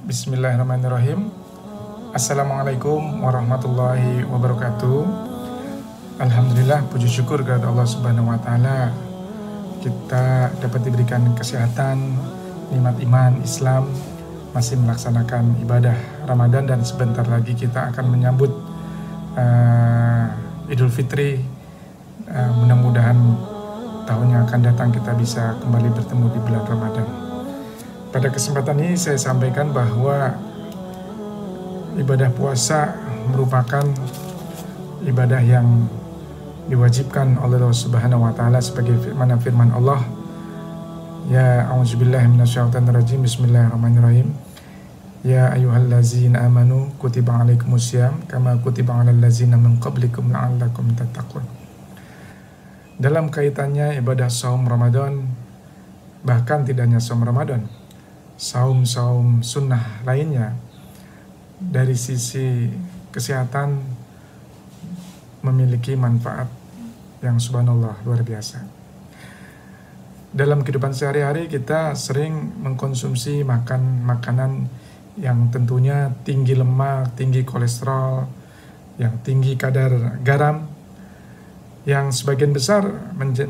Bismillahirrahmanirrahim. Assalamualaikum warahmatullahi wabarakatuh. Alhamdulillah, puji syukur kepada Allah Subhanahu wa taala. Kita dapat diberikan kesehatan, nikmat iman, Islam, masih melaksanakan ibadah Ramadan, dan sebentar lagi kita akan menyambut Idul Fitri. Mudah-mudahan tahun yang akan datang kita bisa kembali bertemu di bulan Ramadan. Pada kesempatan ini saya sampaikan bahwa ibadah puasa merupakan ibadah yang diwajibkan oleh Allah Subhanahu wa taala sebagai firman Allah, ya a'udzubillahi minasyaitonirrajim, bismillahirrahmanirrahim. Ya ayyuhallazina amanu kutiba alaikumusiyam kama kutiba alal ladzina min qablikum la'allakum tattaqun. Dalam kaitannya ibadah saum Ramadan, bahkan tidak hanya saum Ramadan, saum-saum sunnah lainnya, dari sisi kesehatan memiliki manfaat yang subhanallah luar biasa. Dalam kehidupan sehari-hari kita sering mengkonsumsi makanan yang tentunya tinggi lemak, tinggi kolesterol, yang tinggi kadar garam, yang sebagian besar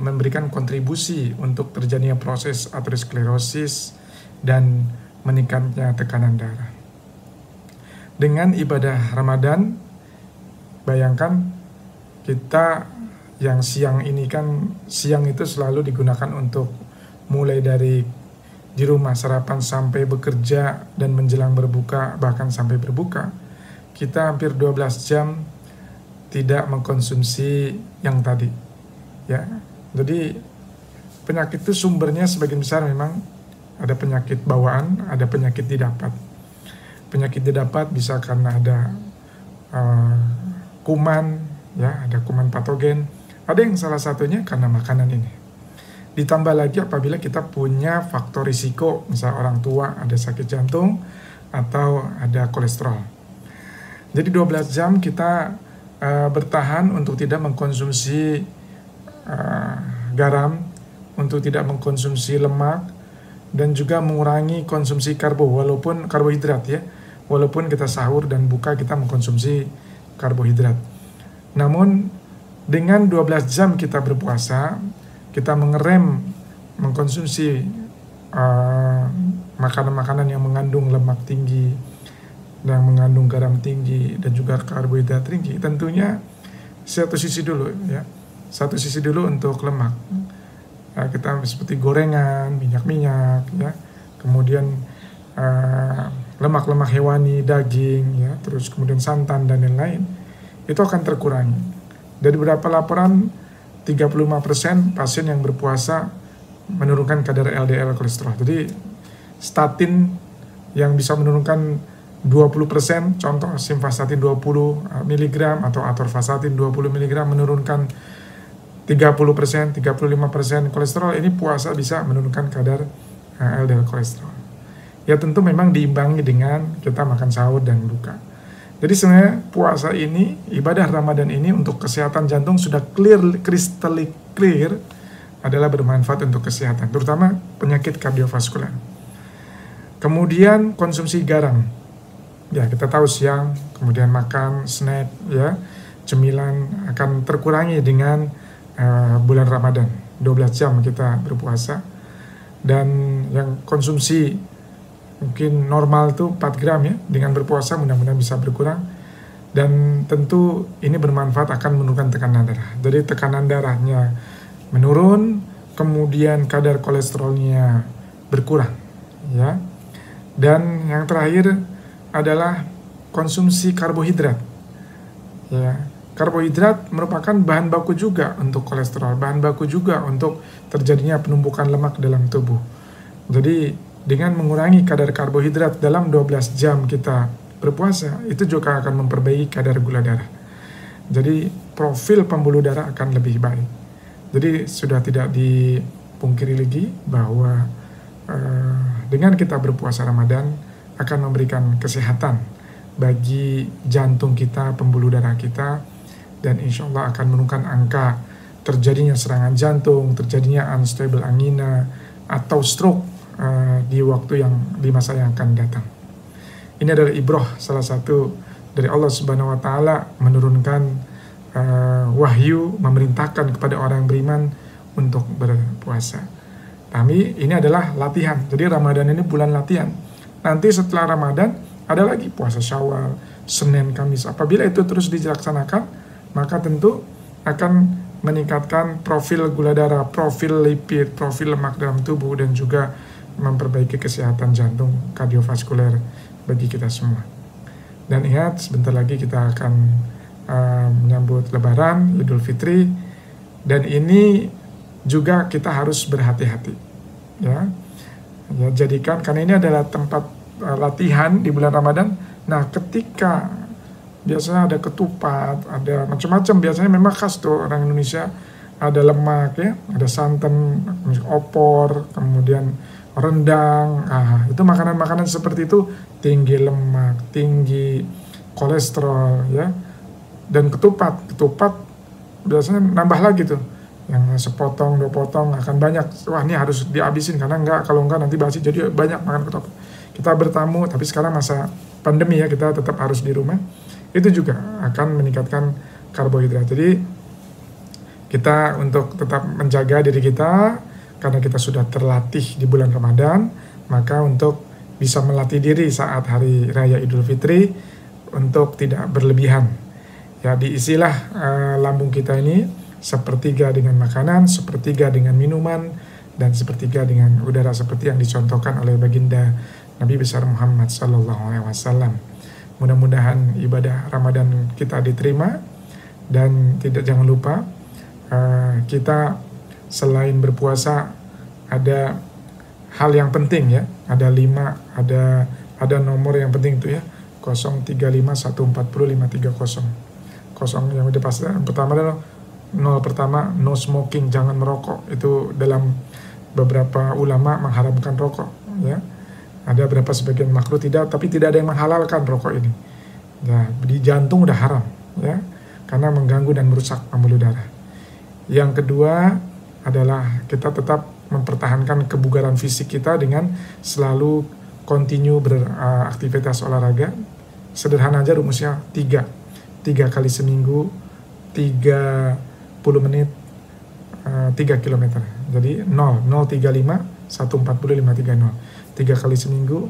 memberikan kontribusi untuk terjadinya proses aterosklerosis dan meningkatnya tekanan darah. Dengan ibadah Ramadan, bayangkan kita yang siang ini kan, siang itu selalu digunakan untuk mulai dari di rumah sarapan sampai bekerja dan menjelang berbuka, bahkan sampai berbuka. Kita hampir 12 jam tidak mengkonsumsi yang tadi. Ya. Jadi penyakit itu sumbernya sebagian besar memang ada penyakit bawaan, ada penyakit didapat. Penyakit didapat bisa karena ada kuman, ya, ada kuman patogen. Ada yang salah satunya karena makanan ini. Ditambah lagi apabila kita punya faktor risiko, misalnya orang tua ada sakit jantung atau ada kolesterol. Jadi 12 jam kita bertahan untuk tidak mengkonsumsi garam, untuk tidak mengkonsumsi lemak, dan juga mengurangi konsumsi karbohidrat ya. Walaupun kita sahur dan buka kita mengkonsumsi karbohidrat. Namun dengan 12 jam kita berpuasa, kita mengerem mengkonsumsi makanan-makanan yang mengandung lemak tinggi, yang mengandung garam tinggi, dan juga karbohidrat tinggi. Tentunya satu sisi dulu ya. Satu sisi dulu untuk lemak. Kita seperti gorengan, minyak-minyak, ya, kemudian lemak-lemak hewani, daging, ya, terus kemudian santan dan lain-lain, itu akan terkurangi. Dari beberapa laporan, 35% pasien yang berpuasa menurunkan kadar LDL kolesterol. Jadi statin yang bisa menurunkan 20%, contoh simvastatin 20 mg atau atorvastatin 20 mg menurunkan 30%, 35% kolesterol, ini puasa bisa menurunkan kadar LDL kolesterol. Ya tentu memang diimbangi dengan kita makan sahur dan buka. Jadi sebenarnya puasa ini, ibadah Ramadan ini untuk kesehatan jantung sudah crystal clear adalah bermanfaat untuk kesehatan, terutama penyakit kardiovaskular. Kemudian konsumsi garam. Ya kita tahu siang, kemudian makan, snack, ya, cemilan akan terkurangi dengan bulan Ramadan, 12 jam kita berpuasa. Dan yang konsumsi mungkin normal itu 4 gram ya, dengan berpuasa mudah-mudahan bisa berkurang. Dan tentu ini bermanfaat, akan menurunkan tekanan darah. Jadi tekanan darahnya menurun, kemudian kadar kolesterolnya berkurang ya. Dan yang terakhir adalah konsumsi karbohidrat ya. Karbohidrat merupakan bahan baku juga untuk kolesterol, bahan baku juga untuk terjadinya penumpukan lemak dalam tubuh. Jadi dengan mengurangi kadar karbohidrat dalam 12 jam kita berpuasa, itu juga akan memperbaiki kadar gula darah. Jadi profil pembuluh darah akan lebih baik. Jadi sudah tidak dipungkiri lagi bahwa dengan kita berpuasa Ramadan akan memberikan kesehatan bagi jantung kita, pembuluh darah kita, dan insya Allah akan menurunkan angka terjadinya serangan jantung, terjadinya unstable angina, atau stroke di masa yang akan datang. ini adalah ibrah, salah satu dari Allah Subhanahu wa taala menurunkan wahyu, memerintahkan kepada orang beriman untuk berpuasa. Tapi ini adalah latihan. Jadi Ramadan ini bulan latihan. Nanti setelah Ramadan ada lagi puasa Syawal, Senin, Kamis. Apabila itu terus dilaksanakan, maka tentu akan meningkatkan profil gula darah, profil lipid, profil lemak dalam tubuh, dan juga memperbaiki kesehatan jantung, kardiovaskuler bagi kita semua. Dan ingat, sebentar lagi kita akan menyambut Lebaran, Idul Fitri, dan ini juga kita harus berhati-hati, ya jadikan, karena ini adalah tempat latihan di bulan Ramadan. Nah, ketika biasanya ada ketupat, ada macam-macam, biasanya memang khas tuh orang Indonesia, ada lemak ya, ada santan, opor, kemudian rendang. Itu makanan-makanan seperti itu tinggi lemak, tinggi kolesterol ya. Dan ketupat biasanya nambah lagi tuh, yang sepotong, 2 potong akan banyak. Wah, ini harus dihabisin, karena kalau enggak nanti basi. Jadi banyak makan ketupat. Kita bertamu, tapi sekarang masa pandemi ya, kita tetap harus di rumah. Itu juga akan meningkatkan karbohidrat. Jadi kita untuk tetap menjaga diri kita, karena kita sudah terlatih di bulan Ramadan, maka untuk bisa melatih diri saat hari raya Idul Fitri untuk tidak berlebihan. Ya, diisilah lambung kita ini sepertiga dengan makanan, sepertiga dengan minuman, dan sepertiga dengan udara, seperti yang dicontohkan oleh baginda Nabi besar Muhammad SAW. Mudah-mudahan ibadah Ramadan kita diterima, dan jangan lupa kita selain berpuasa ada hal yang penting ya, ada nomor yang penting itu ya, 0351405300. Yang udah pasti, yang pertama adalah 0 pertama, no smoking, jangan merokok. Itu dalam beberapa ulama mengharamkan rokok ya. Ada beberapa sebagian makruh tidak, tapi tidak ada yang menghalalkan rokok ini. Ya, di jantung udah haram ya, karena mengganggu dan merusak pembuluh darah. Yang kedua adalah kita tetap mempertahankan kebugaran fisik kita dengan selalu continue beraktivitas olahraga. Sederhana aja rumusnya 3 kali seminggu, 30 menit, 3 km. Jadi 035 140 530. 3 kali seminggu,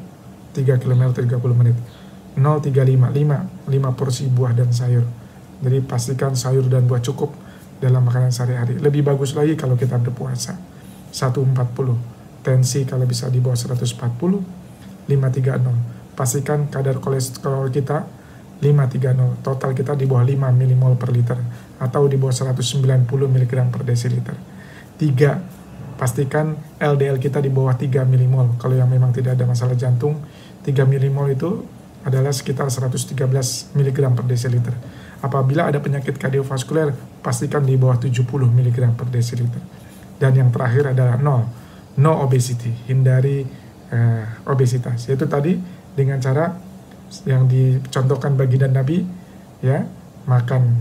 3 km 30 menit. 035 5 porsi buah dan sayur. Jadi pastikan sayur dan buah cukup dalam makanan sehari-hari. Lebih bagus lagi kalau kita berpuasa. 140. Tensi kalau bisa di bawah 140. 530. Pastikan kadar kolesterol kita 530. Total kita di bawah 5 mmol per liter, atau di bawah 190 mg per desiliter. 3. Pastikan LDL kita di bawah 3 mmol. Kalau yang memang tidak ada masalah jantung, 3 mmol itu adalah sekitar 113 mg per desiliter. Apabila ada penyakit kardiovaskuler, pastikan di bawah 70 mg per desiliter. Dan yang terakhir adalah no obesity, hindari obesitas. Yaitu tadi dengan cara yang dicontohkan baginda Nabi, ya, makan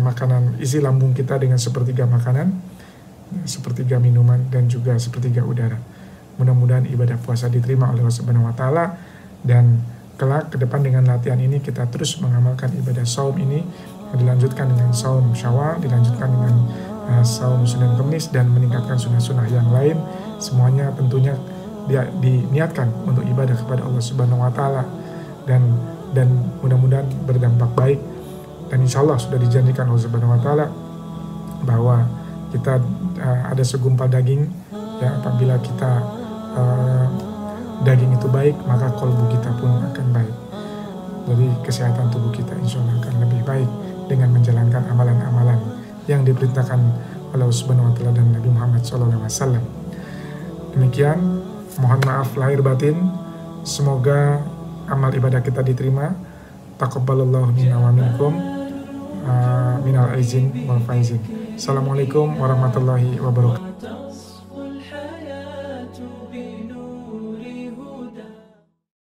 makanan, isi lambung kita dengan sepertiga makanan, sepertiga minuman, dan juga sepertiga udara. Mudah-mudahan ibadah puasa diterima oleh Allah Subhanahu wa taala, dan kelak ke depan dengan latihan ini kita terus mengamalkan ibadah saum ini, dilanjutkan dengan saum Syawal, dilanjutkan dengan saum Senin Kemis, dan meningkatkan sunnah-sunnah yang lain. Semuanya tentunya diniatkan untuk ibadah kepada Allah Subhanahu wa taala, dan mudah-mudahan berdampak baik. Dan insya Allah sudah dijanjikan Allah Subhanahu wa taala bahwa kita ada segumpal daging ya, apabila kita daging itu baik, maka kolbu kita pun akan baik. Jadi kesehatan tubuh kita insya Allah akan lebih baik dengan menjalankan amalan-amalan yang diperintahkan oleh Allah Subhanahu wa taala dan Nabi Muhammad SAW. Demikian, mohon maaf lahir batin. Semoga amal ibadah kita diterima. Taqabbalallahu minna wa minkum, minal aizin wal faizin. Assalamualaikum warahmatullahi wabarakatuh.